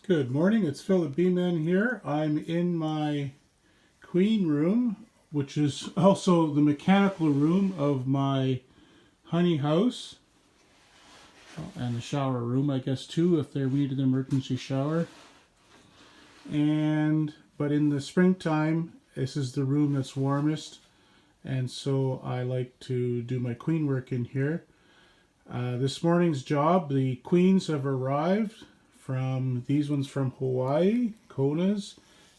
Good morning, it's Philip B-Man here. I'm in my queen room, which is also the mechanical room of my honey house, and the shower room, I guess, too, if they needed an emergency shower. But in the springtime, this is the room that's warmest, and so I like to do my queen work in here. This morning's job, the queens have arrived. These ones from Hawaii, Konas,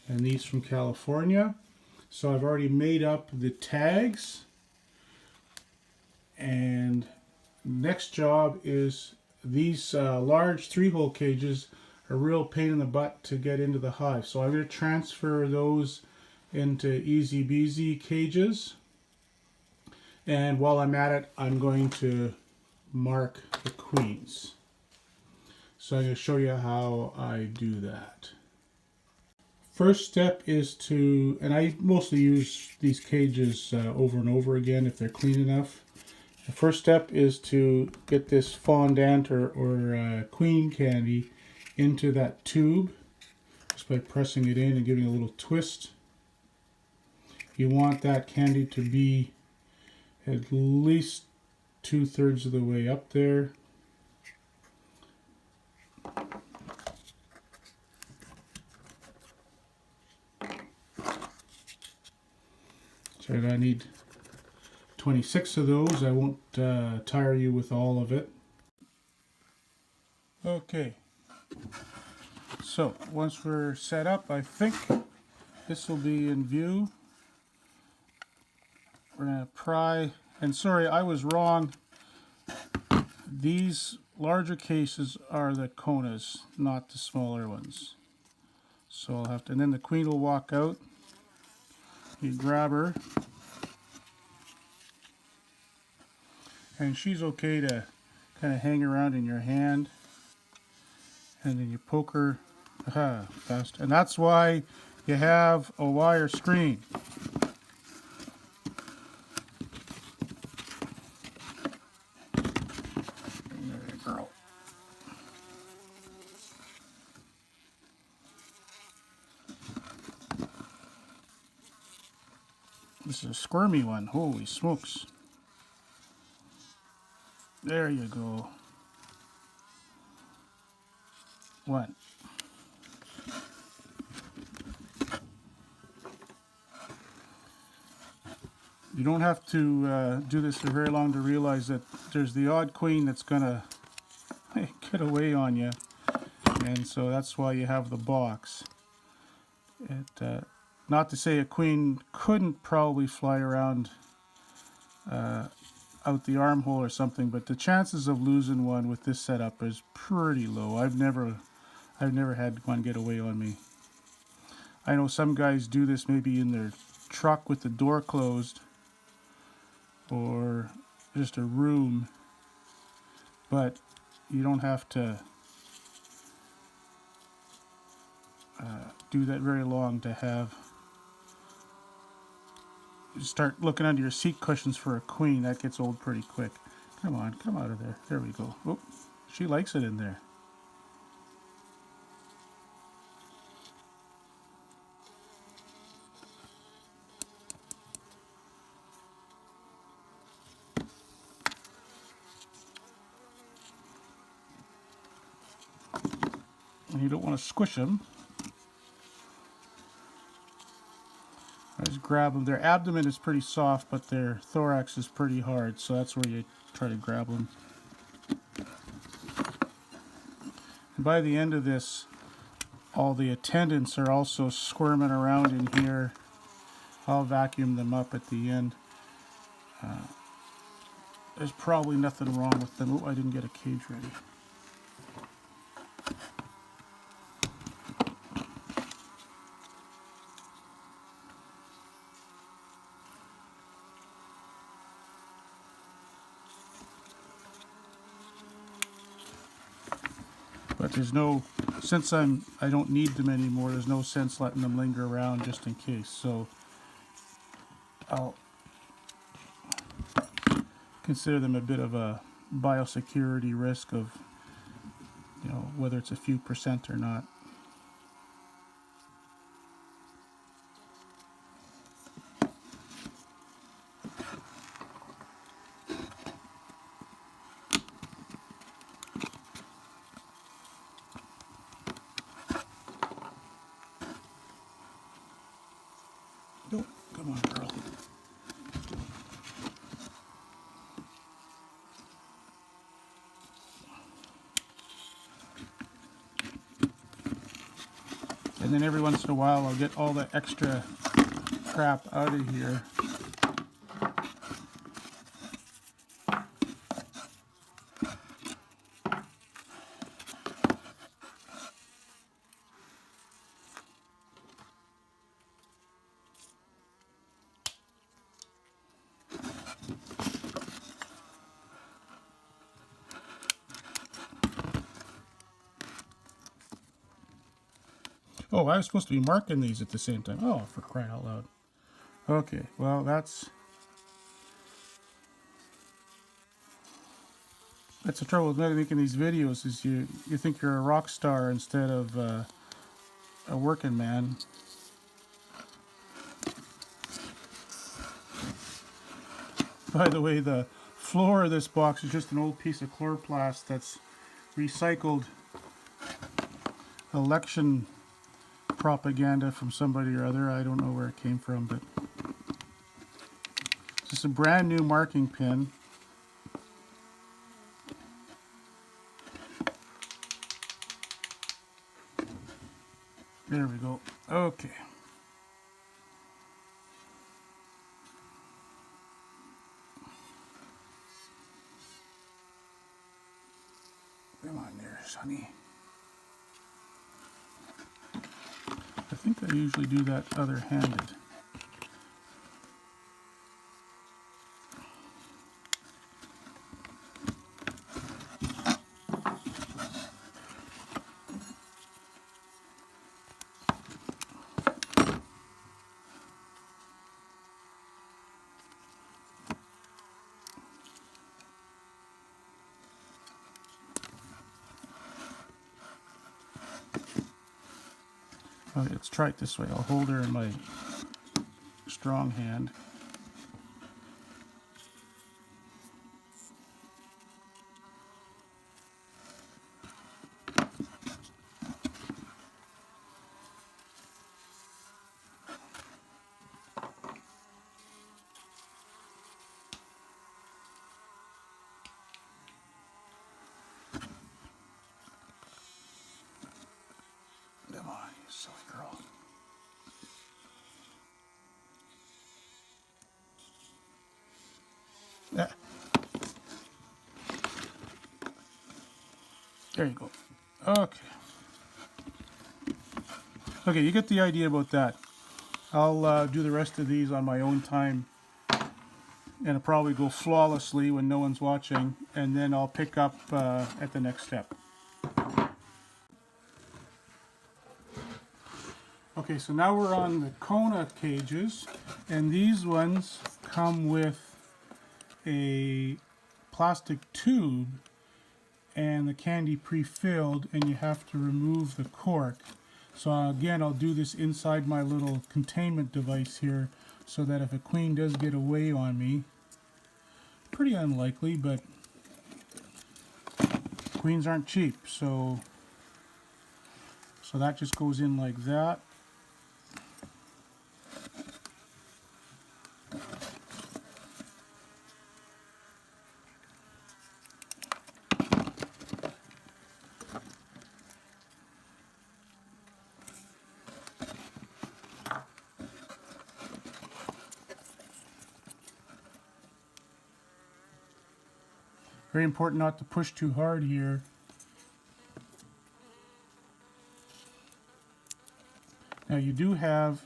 and these from California. So I've already made up the tags, and next job is these large 3-hole cages are a real pain in the butt to get into the hive. So I'm going to transfer those into Easy Beasy cages, and while I'm at it, I'm going to mark the queens. So I'm going to show you how I do that. First step is and I mostly use these cages over and over again if they're clean enough. The first step is to get this fondant or queen candy into that tube just by pressing it in and giving a little twist. You want that candy to be at least 2/3 of the way up there. So I need 26 of those. I won't tire you with all of it. Okay, so once we're set up, I think this will be in view. We're going to pry, and sorry, I was wrong. These larger cases are the Konas, not the smaller ones. So I'll have to, and then the queen will walk out. You grab her, and she's okay to kind of hang around in your hand, and then you poke her fast. And that's why you have a wire screen. There you go. This is a squirmy one. Holy smokes. There you go. One. You don't have to do this for very long to realize that there's the odd queen that's going to get away on you. And so that's why you have the box. Not to say a queen couldn't probably fly around out the armhole or something, but the chances of losing one with this setup is pretty low. I've never had one get away on me. I know some guys do this maybe in their truck with the door closed or just a room, but you don't have to do that very long to have. Start looking under your seat cushions for a queen. That gets old pretty quick. Come on, come out of there. There we go. Oh, she likes it in there. And you don't want to squish them. I just grab them. Their abdomen is pretty soft, but their thorax is pretty hard, so that's where you try to grab them. And by the end of this, all the attendants are also squirming around in here. I'll vacuum them up at the end. There's probably nothing wrong with them. Oh, I didn't get a cage ready. But there's no, since I don't need them anymore, there's no sense letting them linger around just in case. So I'll consider them a bit of a biosecurity risk of, whether it's a few percent or not. then every once in a while I'll get all the extra crap out of here. Oh, I was supposed to be marking these at the same time. Oh, for crying out loud. Okay, well, that's the trouble with making these videos, is you think you're a rock star instead of a working man. By the way, the floor of this box is just an old piece of chloroplast that's recycled election propaganda from somebody or other. I don't know where it came from, but it's just a brand new marking pen. There we go. Okay. Come on there, Sonny. I think I usually do that other-handed. Okay, let's try it this way. I'll hold her in my strong hand. Come on, you silly girl. Yeah. There you go. Okay. Okay, you get the idea about that. I'll do the rest of these on my own time, and it'll probably go flawlessly when no one's watching, and then I'll pick up at the next step. Okay, so now we're on the Kona cages, and these ones come with a plastic tube and the candy pre-filled, and you have to remove the cork. So again, I'll do this inside my little containment device here, so that if a queen does get away on me, pretty unlikely, but queens aren't cheap, so that just goes in like that. Very important not to push too hard here. Now you do have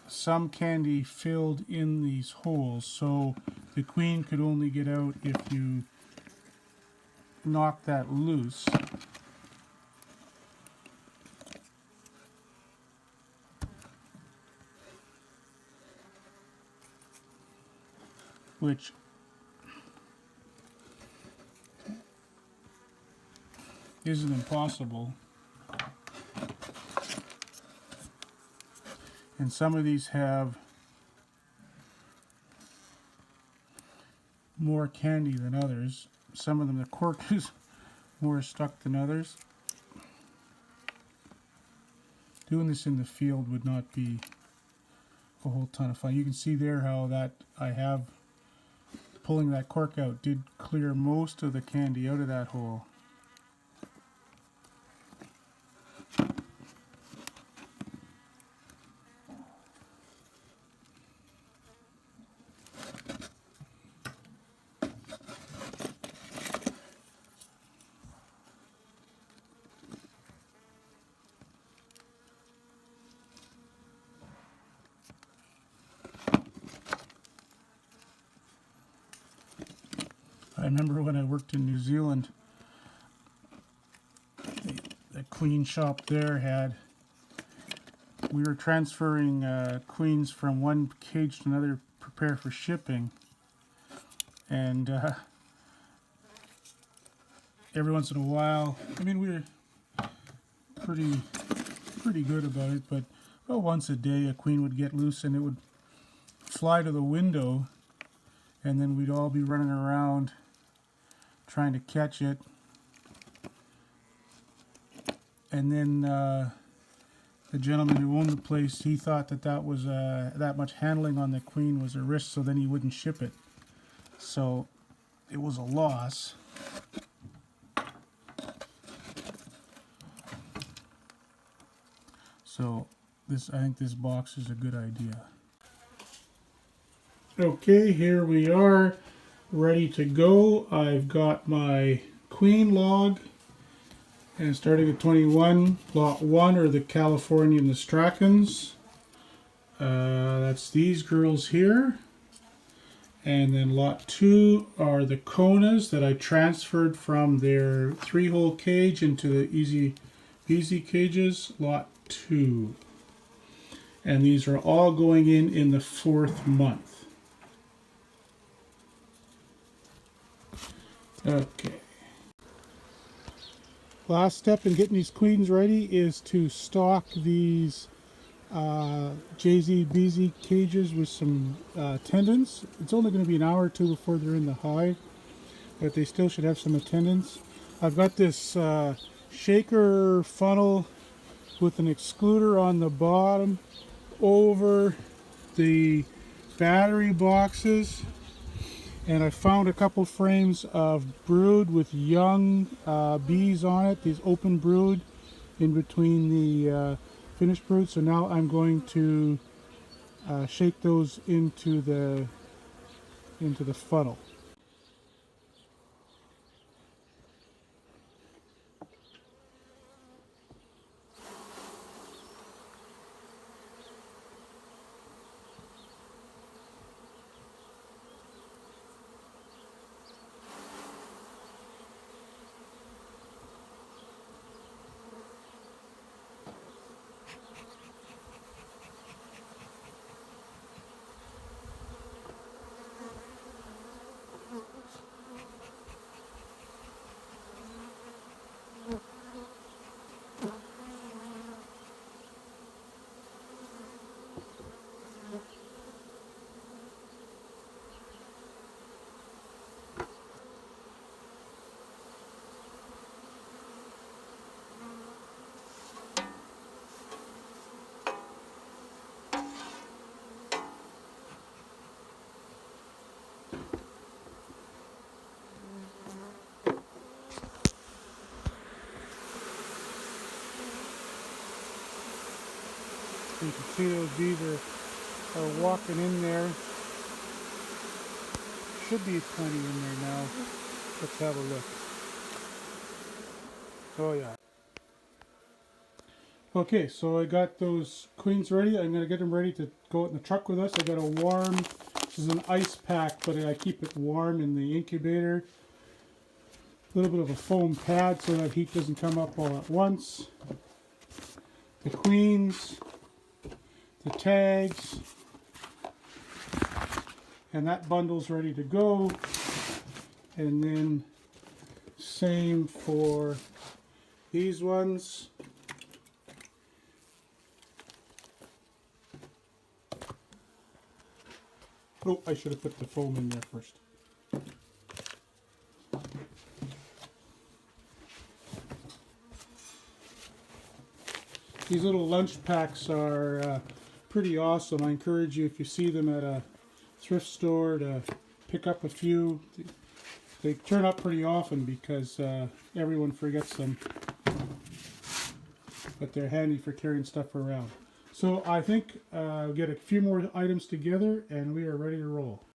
some candy filled in these holes, so the queen could only get out if you knock that loose. Which isn't impossible. And some of these have more candy than others. Some of them, the cork is more stuck than others. Doing this in the field would not be a whole ton of fun. You can see there how that pulling that cork out did clear most of the candy out of that hole. I remember when I worked in New Zealand, the queen shop there had, we were transferring queens from one cage to another, prepare for shipping, and every once in a while, I mean, we were pretty good about it, but once a day a queen would get loose and it would fly to the window, and then we'd all be running around trying to catch it. And then the gentleman who owned the place, he thought that was that much handling on the queen was a risk, so then he wouldn't ship it. So it was a loss. So I think this box is a good idea. Okay, here we are, ready to go. I've got my queen log, and starting at 21, lot 1 are the California and the Strachan's. That's these girls here. And then lot 2 are the Konas that I transferred from their 3-hole cage into the Easy Peasy cages, lot 2. And these are all going in the 4th month. Okay. Last step in getting these queens ready is to stock these JZBZ cages with some attendants. It's only going to be an hour or two before they're in the hive, but they still should have some attendants. I've got this shaker funnel with an excluder on the bottom over the battery boxes, and I found a couple frames of brood with young bees on it, these open brood in between the finished brood. So now I'm going to shake those into the funnel. You can see those bees are walking in there. Should be plenty in there now. Let's have a look. Oh yeah. Okay, so I got those queens ready. I'm going to get them ready to go out in the truck with us. I got a warm, this is an ice pack, but I keep it warm in the incubator. A little bit of a foam pad so that heat doesn't come up all at once. The queens, the tags, and that bundle's ready to go. And then same for these ones. Oh, I should have put the foam in there first. These little lunch packs are pretty awesome. I encourage you, if you see them at a thrift store, to pick up a few. They turn up pretty often because everyone forgets them, but they're handy for carrying stuff around. So I think we'll get a few more items together and we are ready to roll.